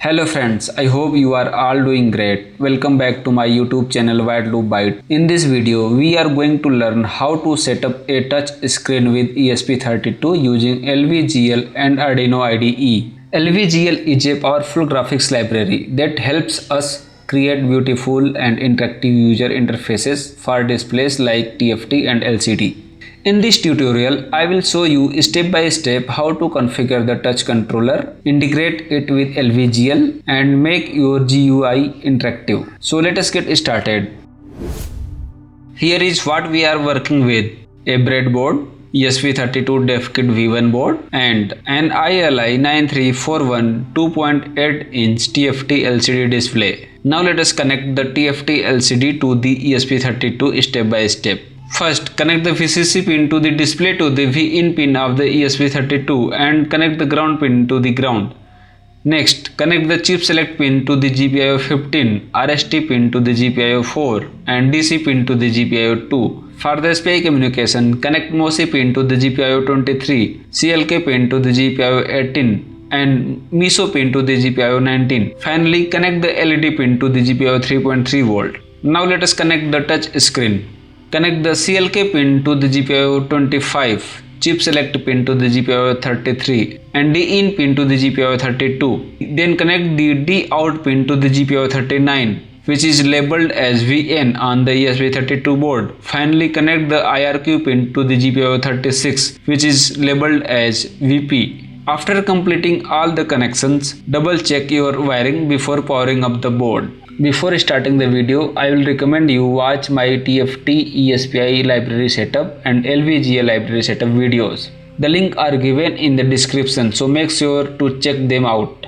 Hello friends, I hope you are all doing great. Welcome back to my YouTube channel Bytes. In this video, we are going to learn how to set up a touch screen with ESP32 using LVGL and Arduino IDE. LVGL is a powerful graphics library that helps us create beautiful and interactive user interfaces for displays like TFT and LCD. In this tutorial, I will show you step by step how to configure the touch controller, integrate it with LVGL and make your GUI interactive. So let us get started. Here is what we are working with: a breadboard, ESP32 DevKit V1 board and an ILI 9341 2.8-inch TFT LCD display. Now let us connect the TFT LCD to the ESP32 step by step. First, connect the VCC pin to the display to the VIN pin of the ESP32 and connect the ground pin to the ground. Next, connect the chip select pin to the GPIO 15, RST pin to the GPIO 4 and DC pin to the GPIO 2. For the SPI communication, connect MOSI pin to the GPIO 23, CLK pin to the GPIO 18 and MISO pin to the GPIO 19. Finally, connect the LED pin to the GPIO 3.3 volt. Now let us connect the touch screen. Connect the CLK pin to the GPIO 25, chip select pin to the GPIO 33 and D-in pin to the GPIO 32. Then connect the D-out pin to the GPIO 39, which is labeled as VN on the ESP32 board. Finally, connect the IRQ pin to the GPIO 36, which is labeled as VP. After completing all the connections, double check your wiring before powering up the board. Before starting the video, I will recommend you watch my TFT ESPI library setup and LVGL library setup videos. The link are given in the description, so make sure to check them out.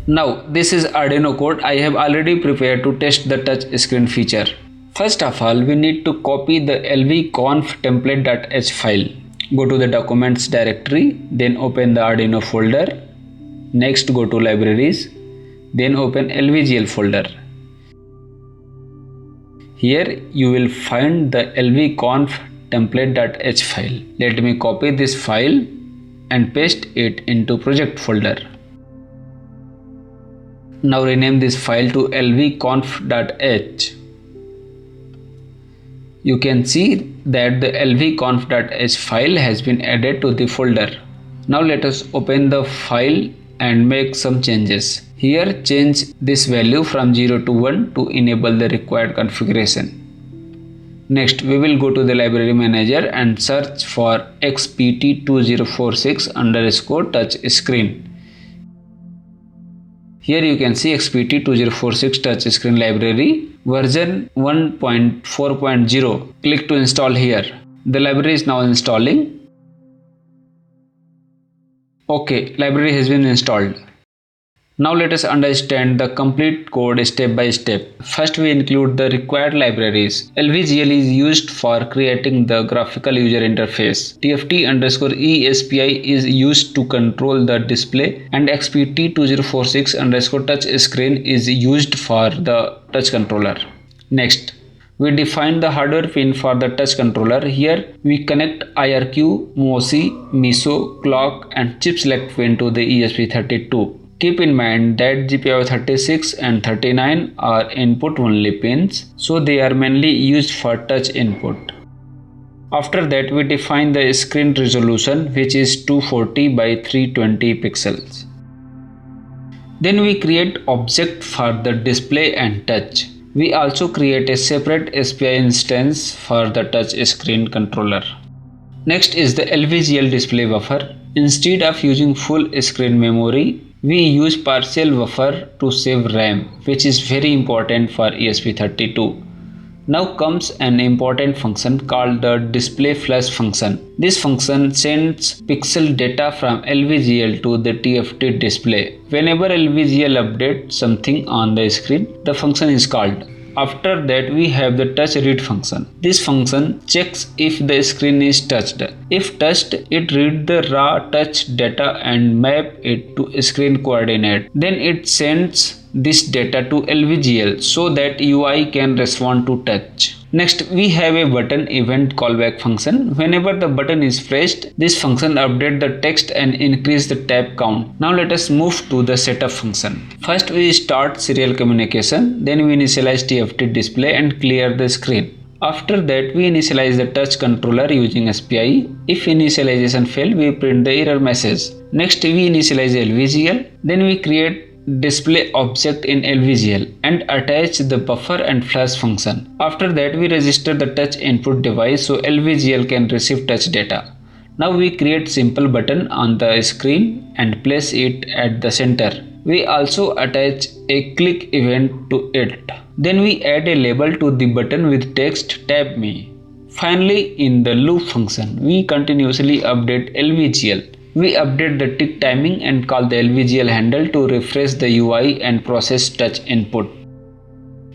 Now, this is Arduino code I have already prepared to test the touch screen feature. First of all, we need to copy the lvconf template.h file. Go to the documents directory, then open the Arduino folder. Next, go to libraries. Then open LVGL folder. Here you will find the lvconf template.h file. Let me copy this file and paste it into project folder. Now rename this file to lvconf.h. You can see that the lvconf.h file has been added to the folder. Now let us open the file and make some changes. Here, change this value from 0 to 1 to enable the required configuration. Next, we will go to the library manager and search for XPT2046_touch screen. Here you can see XPT2046 touch screen library version 1.4.0. Click to install here. The library is now installing. Okay, library has been installed. Now let us understand the complete code step by step. First, we include the required libraries. LVGL is used for creating the graphical user interface. TFT_ESPI is used to control the display and XPT2046_touch screen is used for the touch controller. Next, we define the hardware pin for the touch controller. Here we connect IRQ, MOSI, MISO, clock and chip select pin to the ESP32. Keep in mind that GPIO 36 and 39 are input only pins, so they are mainly used for touch input. After that, we define the screen resolution, which is 240 by 320 pixels. Then we create object for the display and touch. We also create a separate SPI instance for the touch screen controller. Next is the LVGL display buffer. Instead of using full screen memory, we use partial buffer to save RAM, which is very important for ESP32. Now comes an important function called the display flash function. This function sends pixel data from LVGL to the TFT display. Whenever LVGL updates something on the screen, the function is called. After that, we have the touch read function. This function checks if the screen is touched. If touched, it reads the raw touch data and map it to screen coordinate. Then it sends this data to LVGL so that UI can respond to touch. Next, we have a button event callback function. Whenever the button is pressed, this function updates the text and increase the tap count. Now let us move to the setup function. First we start serial communication, then we initialize TFT display and clear the screen. After that, we initialize the touch controller using SPI. If initialization fails, we print the error message. Next, we initialize LVGL. Then we create display object in LVGL and attach the buffer and flash function. After that, we register the touch input device so LVGL can receive touch data. Now we create simple button on the screen and place it at the center. We also attach a click event to it. Then we add a label to the button with text tap me. Finally, in the loop function, we continuously update LVGL. We update the tick timing and call the LVGL handle to refresh the UI and process touch input.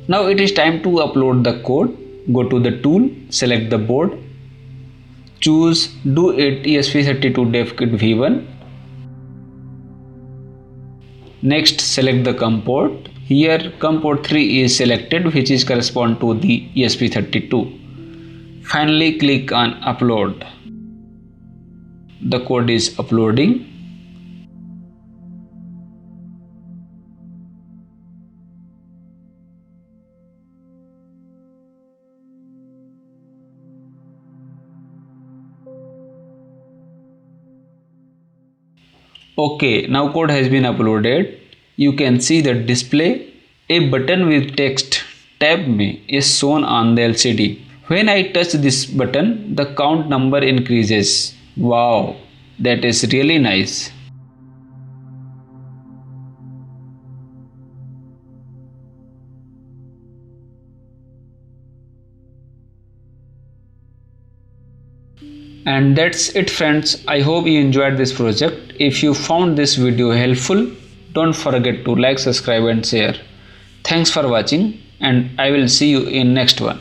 Now it is time to upload the code. Go to the tool, select the board, choose Do It ESP32 Dev Kit V1. Next, select the COM port. Here COM port 3 is selected, which is correspond to the ESP32. Finally, click on upload. The code is uploading. Okay, now code has been uploaded. You can see the display. A button with text tap me is shown on the LCD. When I touch this button, the count number increases. Wow, that is really nice. And that's it friends. I hope you enjoyed this project. If you found this video helpful, don't forget to like, subscribe and share. Thanks for watching and I will see you in next one.